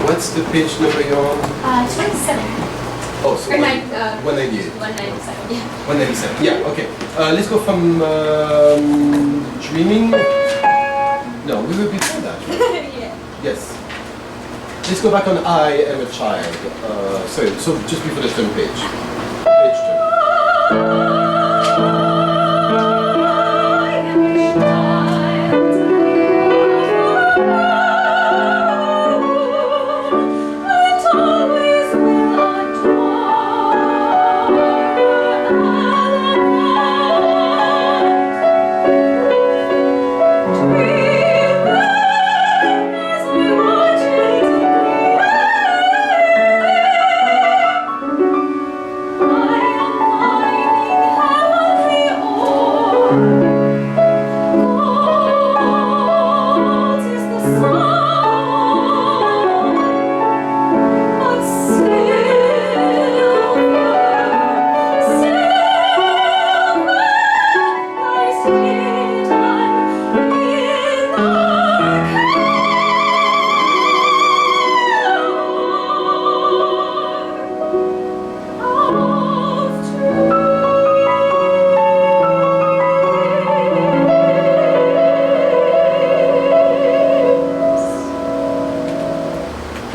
What's the page number you're on? 27. Oh, so 198. 197, yeah. 197, yeah, okay. Let's go from dreaming. No, we were before that, right? Yeah. Yes. Let's go back on I am a child. Sorry, so just before the turn page. Page turn.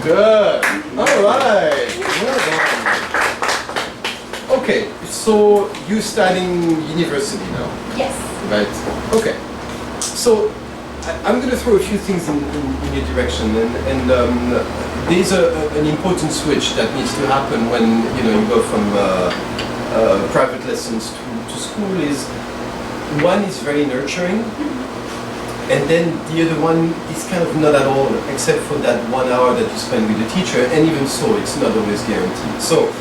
Good. All right. Well done. Okay, so you're studying university now. Yes. Right. Okay. So I'm going to throw a few things in your direction, and there's an important switch that needs to happen when you go from private lessons to school. Is one is very nurturing. And then the other one is kind of not at all, except for that 1 hour that you spend with the teacher, and even so, it's not always guaranteed. So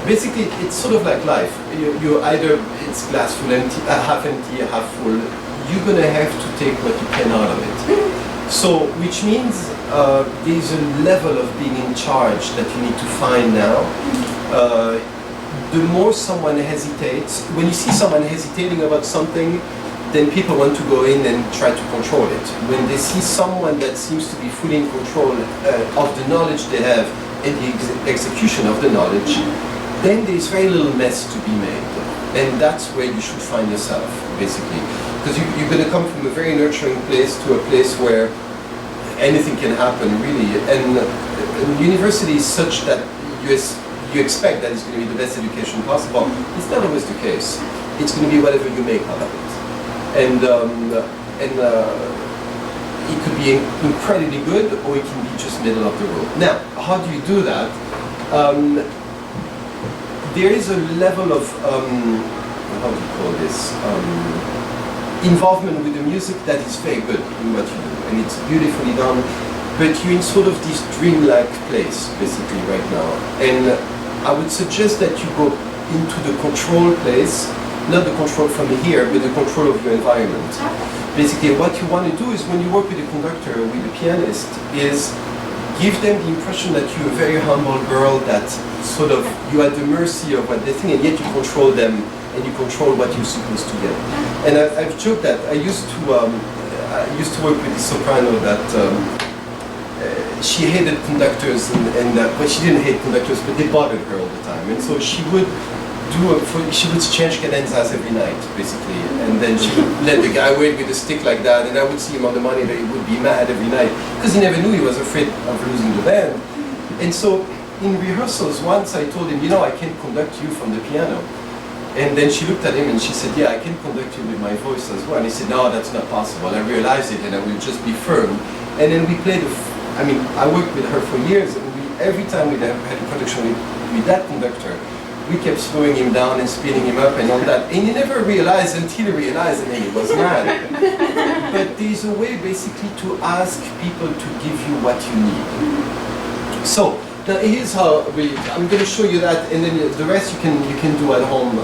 basically, it's sort of like life. You either it's glass full empty, half empty, half full. You're gonna have to take what you can out of it. So, which means there's a level of being in charge that you need to find now. The more someone hesitates, when you see someone hesitating about something, then people want to go in and try to control it. When they see someone that seems to be fully in control of the knowledge they have and the execution of the knowledge, then there's very little mess to be made. And that's where you should find yourself, basically. Because you're going to come from a very nurturing place to a place where anything can happen, really. And university is such that you expect that it's going to be the best education possible. It's not always the case. It's going to be whatever you make out of it. And it could be incredibly good, or it can be just middle of the road. Now, how do you do that? There is a level of, how do you call this, involvement with the music that is very good in what you do, and it's beautifully done, but you're in sort of this dreamlike place, basically, right now. And I would suggest that you go into the control place, not the control from here, but the control of your environment. Basically, what you want to do is when you work with a conductor, with a pianist, is give them the impression that you're a very humble girl, that sort of you're at the mercy of what they think, and yet you control them, and you control what you're supposed to get. And I've joked that I used to work with this soprano that she hated conductors, but she didn't hate conductors, but they bothered her all the time, and so she would she would change cadenzas every night, basically, and then she would let the guy wait with a stick like that, and I would see him on the monitor. He would be mad every night because he never knew, he was afraid of losing the band. And so in rehearsals once I told him, I can't conduct you from the piano. And then she looked at him and she said, yeah, I can conduct you with my voice as well. And he said, no, that's not possible. I realized it, and I will just be firm. And then we played I worked with her for years, and every time we had a production with that conductor, we kept slowing him down and speeding him up and all that. And he never realized until he realized and he was mad. But there's a way basically to ask people to give you what you need. So, now here's how I'm going to show you that, and then the rest you can do at home.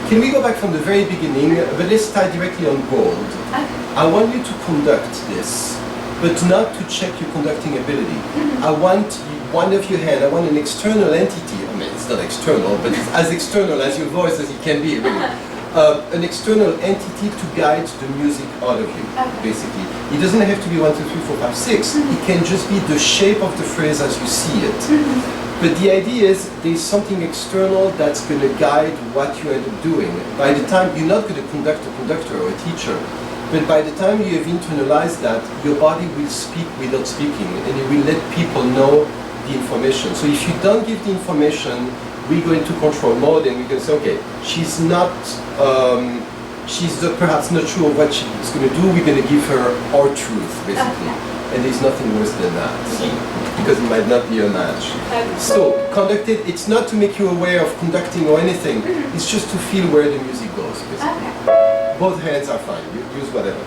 Can we go back from the very beginning, but let's start directly on gold. Okay. I want you to conduct this, but not to check your conducting ability. I want one of your hand, I want an external entity, I mean it's not external, but it's as external as your voice as it can be, really. An external entity to guide the music out of you, basically. It doesn't have to be 1, 2, 3, 4, 5, 6. It can just be the shape of the phrase as you see it. But the idea is there's something external that's going to guide what you end up doing. By the time, you're not going to conduct a conductor or a teacher, but by the time you have internalized that, your body will speak without speaking, and it will let people know the information. So if you don't give the information, we go into control mode and we can say, okay, she's perhaps not sure of what she's going to do, we're going to give her our truth, basically. And there's nothing worse than that, because it might not be a match. So, conducted, it's not to make you aware of conducting or anything, it's just to feel where the music goes, basically. Both hands are fine, you use whatever.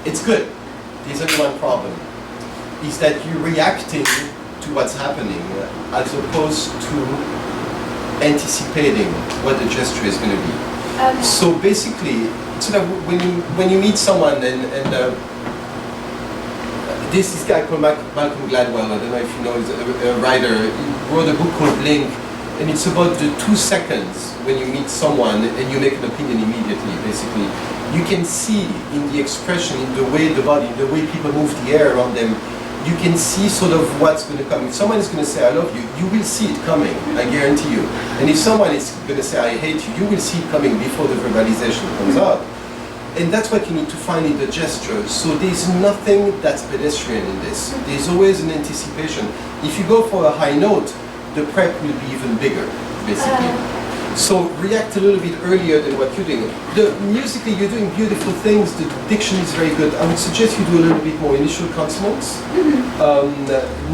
It's good. There's only one problem. Is that you're reacting to what's happening as opposed to anticipating what the gesture is going to be. So basically, sort of when you meet someone and this guy called Malcolm Gladwell, I don't know if you know, he's a writer, he wrote a book called Blink, and it's about the 2 seconds when you meet someone and you make an opinion immediately, basically. You can see in the expression, in the way the body, in the way people move the air around them, you can see sort of what's going to come. If someone is going to say, I love you, you will see it coming, I guarantee you. And if someone is going to say, I hate you, you will see it coming before the verbalization comes out. And that's what you need to find in the gesture. So there's nothing that's pedestrian in this. There's always an anticipation. If you go for a high note, the prep will be even bigger, basically. So react a little bit earlier than what you're doing. Musically, you're doing beautiful things. The diction is very good. I would suggest you do a little bit more initial consonants.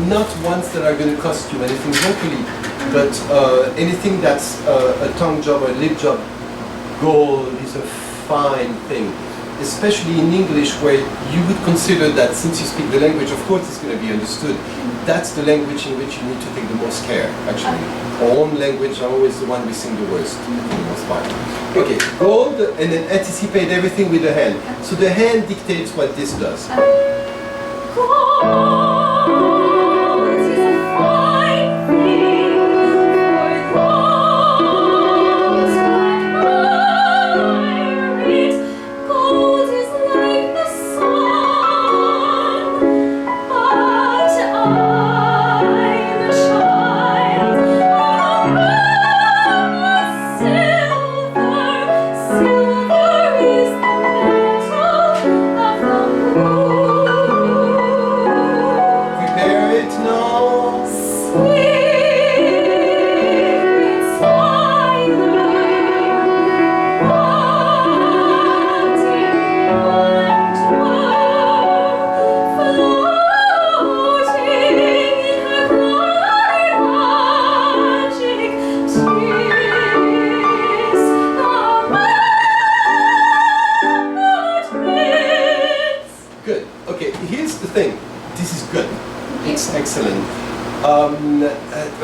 Not ones that are going to cost you anything vocally, but anything that's a tongue job or a lip job. Gold is a fine thing, especially in English, where you would consider that since you speak the language, of course it's going to be understood. That's the language in which you need to take the most care, actually. Our own language are always the one we sing the worst, for the most part. Okay, gold, and then anticipate everything with the hand. So the hand dictates what this does.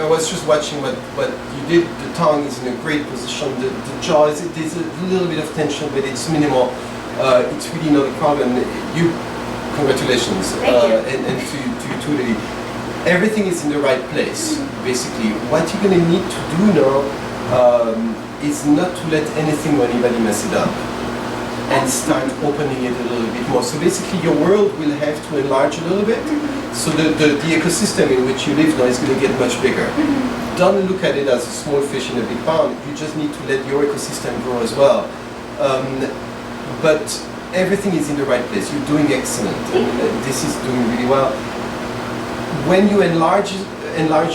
I was just watching what you did. The tongue is in a great position. The jaw is, there's a little bit of tension, but it's minimal. It's really not a problem. Congratulations. And to the, everything is in the right place, basically. What you're going to need to do now is not to let anything or anybody mess it up. and start opening it a little bit more. So basically your world will have to enlarge a little bit. So the ecosystem in which you live now is going to get much bigger. Don't look at it as a small fish in a big pond. You just need to let your ecosystem grow as well. But everything is in the right place. You're doing excellent. And this is doing really well. When you enlarge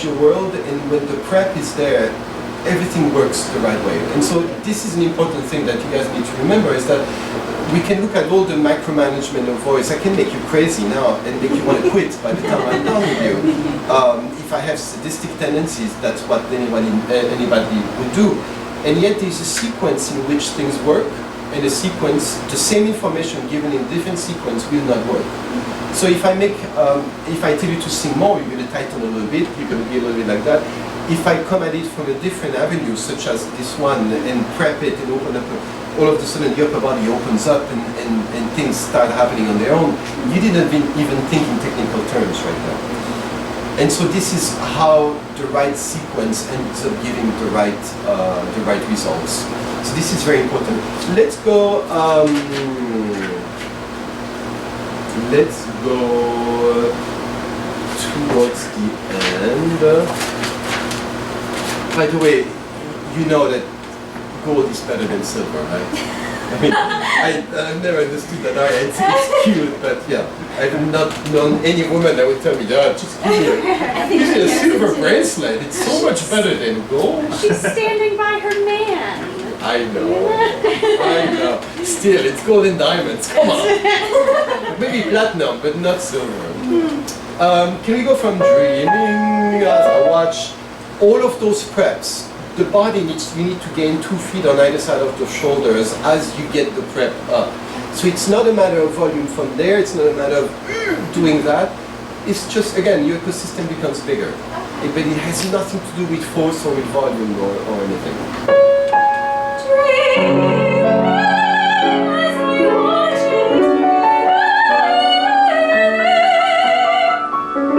your world and when the prep is there, everything works the right way. And so this is an important thing that you guys need to remember, is that we can look at all the micromanagement of voice. I can make you crazy now and make you want to quit by the time I'm done with you. If I have sadistic tendencies, that's what anybody would do. And yet there's a sequence in which things work, and a sequence, the same information given in different sequence will not work. So if I tell you to sing more, you're going to tighten a little bit, you're going to be a little bit like that. If I come at it from a different avenue, such as this one, and prep it and open up, all of a sudden the upper body opens up and things start happening on their own, you didn't even think in technical terms right now. And so this is how the right sequence ends up giving the right results. So this is very important. Let's go towards the end. By the way, you know that gold is better than silver, right? I mean, I've never understood that. It's cute, but yeah, I have not known any woman that would tell me, oh, just give me a silver bracelet. It's so much better than gold. She's standing by her man. I know. Still, it's gold and diamonds. Come on. Maybe platinum, but not silver. Can we go from dreaming as I watch all of those preps? The body you need to gain 2 feet on either side of the shoulders as you get the prep up. So it's not a matter of volume from there, it's not a matter of doing that. It's just, again, your ecosystem becomes bigger. But it has nothing to do with force or with volume or anything.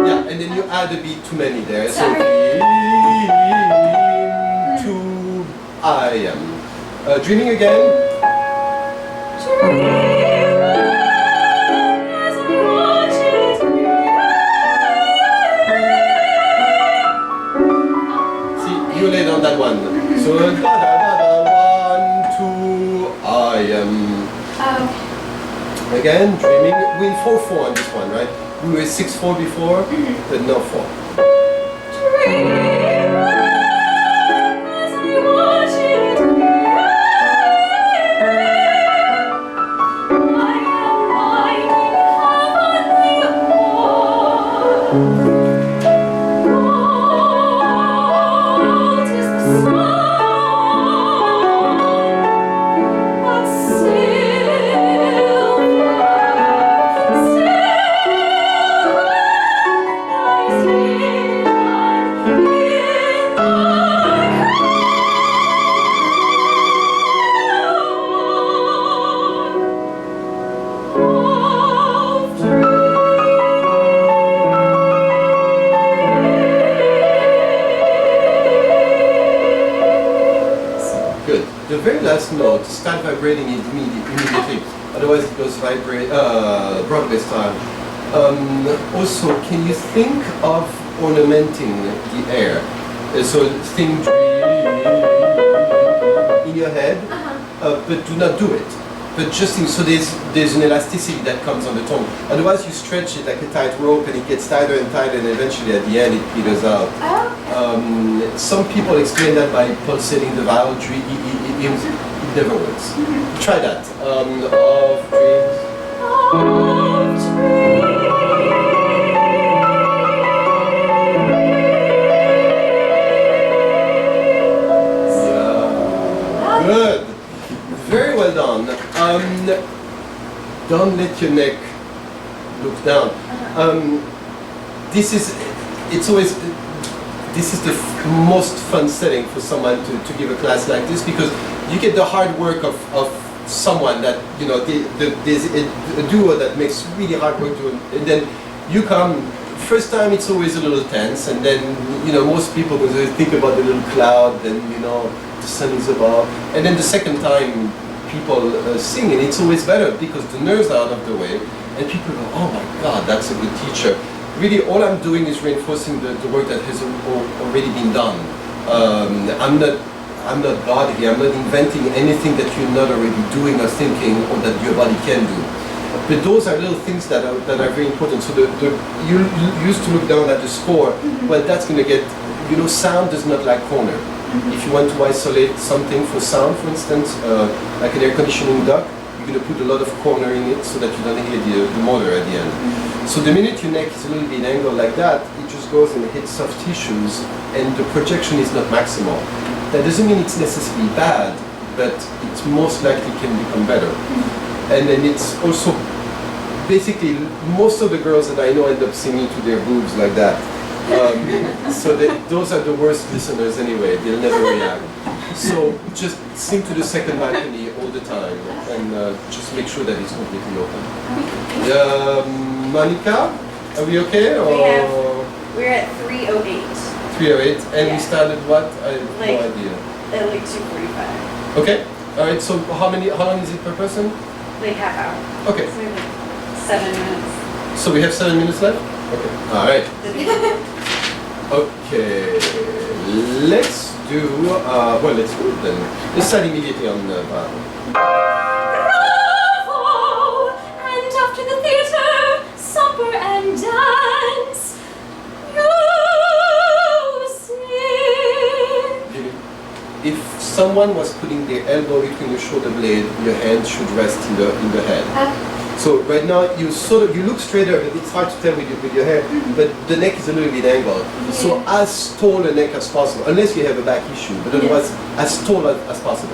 Yeah, and then you add a beat too many there. So I am. Dreaming again. See, you laid on that one. So da da da da, 1, 2, I am. Oh. Again, dreaming. We're 4/4 on this one, right? We were 6/4 before, but no 4. Note, start vibrating it immediately, otherwise it goes Broadway style. Also, can you think of ornamenting the air? So think in your head, but do not do it. But just think, so there's an elasticity that comes on the tongue. Otherwise you stretch it like a tight rope and it gets tighter and tighter and eventually at the end it peters out. Some people explain that by pulsating the vowel tree. It never works. Try that. Of dreams. Of dreams. Yeah. Good. Very well done. Don't let your neck look down. This is the most fun setting for someone to give a class like this, because you get the hard work of someone that, you know, there's a duo that makes really hard work to, and then you come, first time it's always a little tense, and then, you know, most people will think about the little cloud, then, you know, the sun is above, and then the second time people sing, and it's always better because the nerves are out of the way, and people go, oh my God, that's a good teacher. Really, all I'm doing is reinforcing the work that has already been done. I'm not God here. I'm not inventing anything that you're not already doing or thinking, or that your body can do. But those are little things that are very important. So you used to look down at the score. Well, that's going to get, sound does not like corner. If you want to isolate something for sound, for instance, like an air conditioning duct, you're going to put a lot of corner in it so that you don't hear the motor at the end. So the minute your neck is a little bit angled like that, it just goes and hits soft tissues, and the projection is not maximal. That doesn't mean it's necessarily bad, but it most likely can become better. And then it's also, basically, most of the girls that I know end up singing to their boobs like that. So those are the worst listeners anyway, they'll never react. So just sing to the second balcony all the time, and just make sure that it's completely open. Monica, are we okay? Or? We're at 3:08. 3:08, and we started what? I have no idea. At like 2:45. Okay, alright, so how long is it per person? Like half hour. Okay. So we have like 7 minutes. So we have 7 minutes left? Okay, alright. Okay, let's do it then. Let's start immediately on the Bravo. And after the theater, supper and dance, music. If someone was putting their elbow between your shoulder blade, your hand should rest in the head. So right now you look straighter, but it's hard to tell with your hair, but the neck is a little bit angled. So as tall a neck as possible, unless you have a back issue, but otherwise as tall as possible.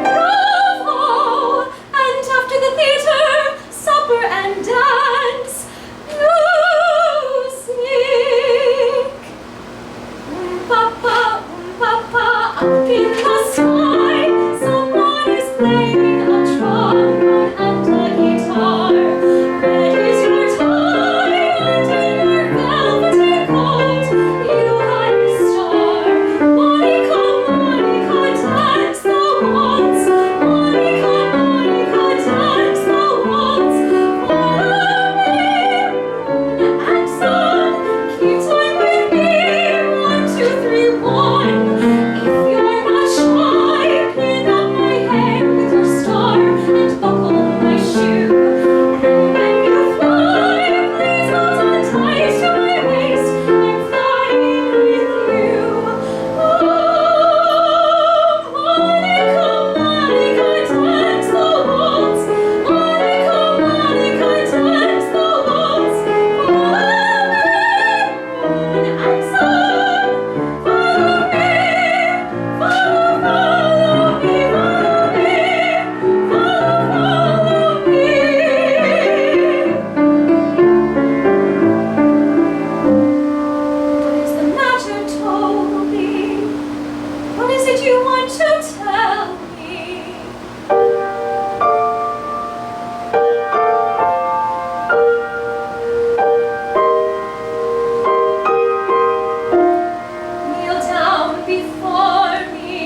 Bravo! And after the theater, supper and dance, music. Papa, up in the sky, someone is playing a trombone and a guitar. Red is your tie, and in your velvety coat, you had a star. Monica, Monica, dance the waltz. Monica, Monica, dance the waltz. Follow me, and song. Keep time with me. 1, 2, 3, 1. If you're not shy, pin up my hair with your star and buckle my shoe. And when you fly, please hold on tight to my waist. I'm flying with you. Oh, Monica, Monica, dance the waltz. Monica, Monica, dance the waltz. Follow me, and song. Follow me, follow me, follow me, follow me. What is the matter, Toby? What is it you want to tell me? Kneel down before me,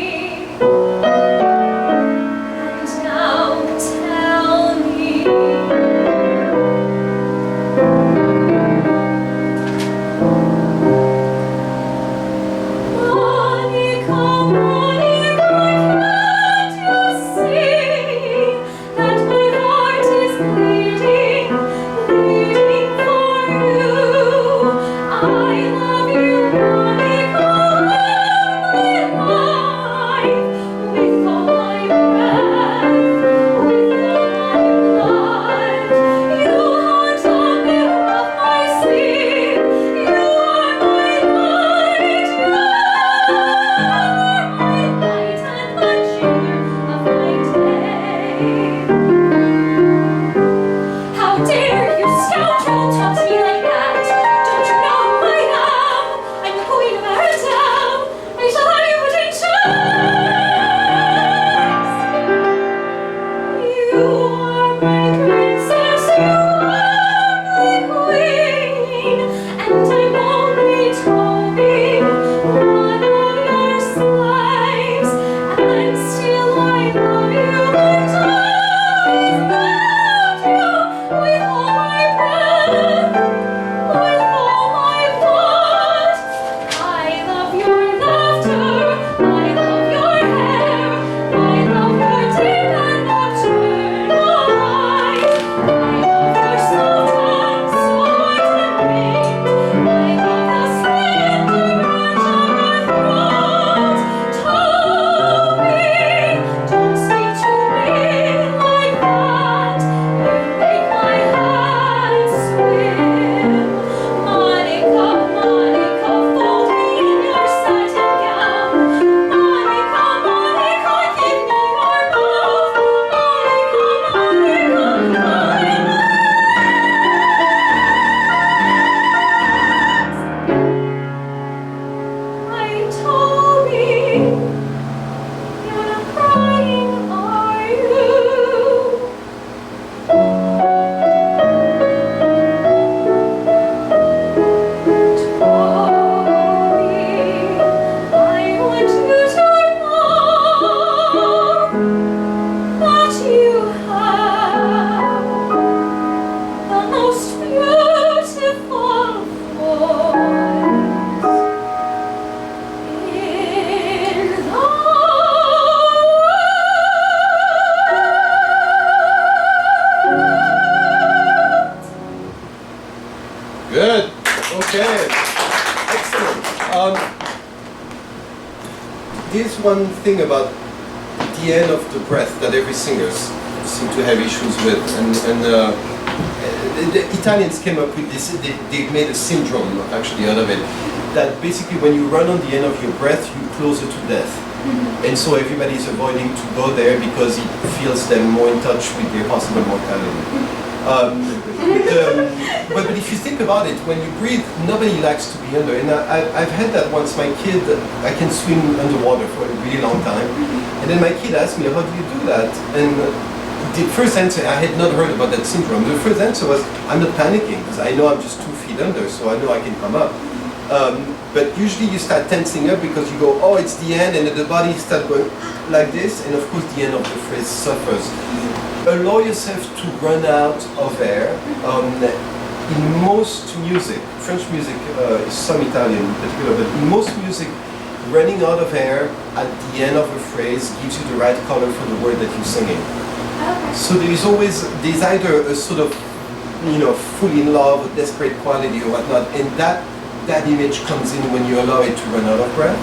and now tell me. Monica, Monica, can't you see that my heart is bleeding, bleeding for you? I love you, Monica, all my life, with all my breath, with all my blood. You haunt on the of my sleep. You are my light, you are my light and the cheer of my day. How dare you, scoundrel, talk to me like that? Don't you know who I am? I'm the queen of our town. I shall have you put in chains. You are my princess, you are my queen, and I'm only Toby, one of your slaves, and still I love one thing about the end of the breath that every singer seem to have issues with, and the Italians came up with this. They made a syndrome actually out of it. That basically, when you run on the end of your breath, you're closer to death. And so everybody's avoiding to go there because it feels them more in touch with their possible mortality. But if you think about it, when you breathe, nobody likes to be under. And I've had that once. My kid, I can swim underwater for a really long time. And then my kid asked me, how do you do that? And the first answer, I had not heard about that syndrome. The first answer was, I'm not panicking because I know I'm just 2 feet under, so I know I can come up. But usually you start tensing up because you go, oh, it's the end, and then the body starts going like this, and of course the end of the phrase suffers. Allow yourself to run out of air. In most music, French music, some Italian in particular, but in most music, running out of air at the end of a phrase gives you the right color for the word that you're singing. Okay. So there's either a sort of, full in love, a desperate quality or whatnot, and that image comes in when you allow it to run out of breath.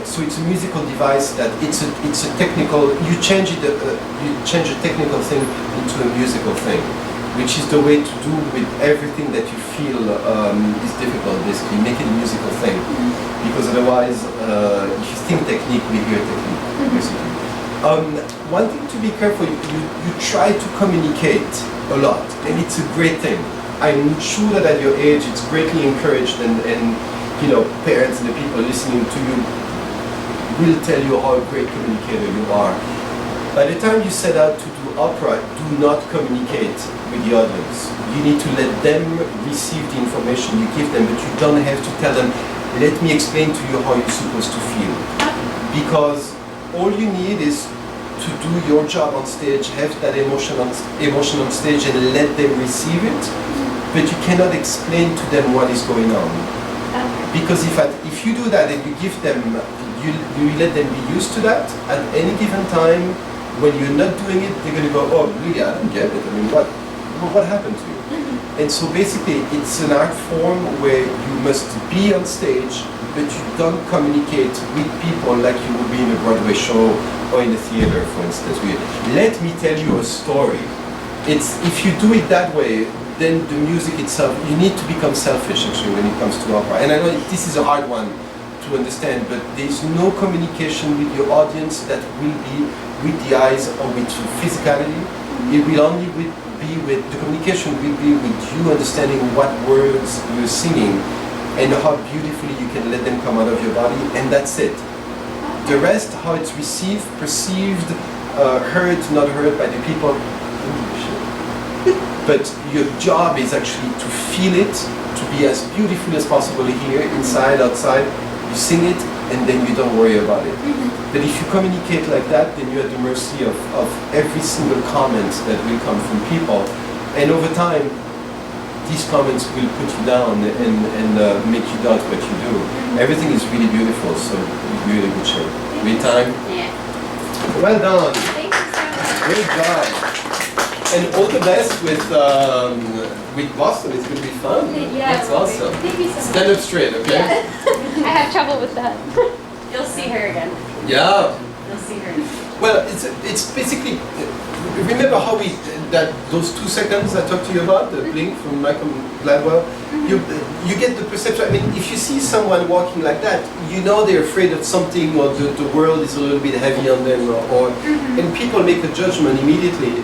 So it's a musical device that it's a technical. You change a technical thing into a musical thing, which is the way to do with everything that you feel is difficult. Basically, make it a musical thing, because otherwise, if you think technique, we hear technique. Basically, one thing to be careful. You try to communicate a lot, and it's a great thing. I'm sure that at your age it's greatly encouraged, and parents and the people listening to you will tell you how a great communicator you are. By the time you set out to do opera, do not communicate with the audience. You need to let them receive the information you give them, but you don't have to tell them, let me explain to you how you're supposed to feel. Because all you need is to do your job on stage, have that emotion on stage, and let them receive it. But you cannot explain to them what is going on. Because if you do that and you give them, you let them be used to that, at any given time, when you're not doing it, they're going to go, oh, really, I don't get it. I mean, what happened to you? And so basically, it's an art form where you must be on stage, but you don't communicate with people like you would be in a Broadway show or in a theater, for instance. Let me tell you a story. If you do it that way, then the music itself, you need to become selfish actually when it comes to opera. And I know this is a hard one to understand, but there's no communication with your audience that will be with the eyes or with physicality. It will only be with, the communication will be with you understanding what words you're singing and how beautifully you can let them come out of your body, and that's it. The rest, how it's received, perceived, heard, not heard by the people, but your job is actually to feel it, to be as beautiful as possible here, inside, outside. You sing it, and then you don't worry about it. But if you communicate like that, then you're at the mercy of every single comment that will come from people. And over time, these comments will put you down and make you doubt what you do. Everything is really beautiful, so you're really good shape. Great time? Yeah. Well done. Thank you so much. Great job. And all the best with Boston. It's going to be fun. Yeah, That's awesome. Thank you so much. Stand up straight, okay? I have trouble with that. You'll see her again. Yeah. You'll see her. Well, it's basically, remember how those 2 seconds I talked to you about, the blink from Michael Gladwell? You get the perception. I mean, if you see someone walking like that, you know they're afraid of something, or the world is a little bit heavy on them, and people make a judgment immediately.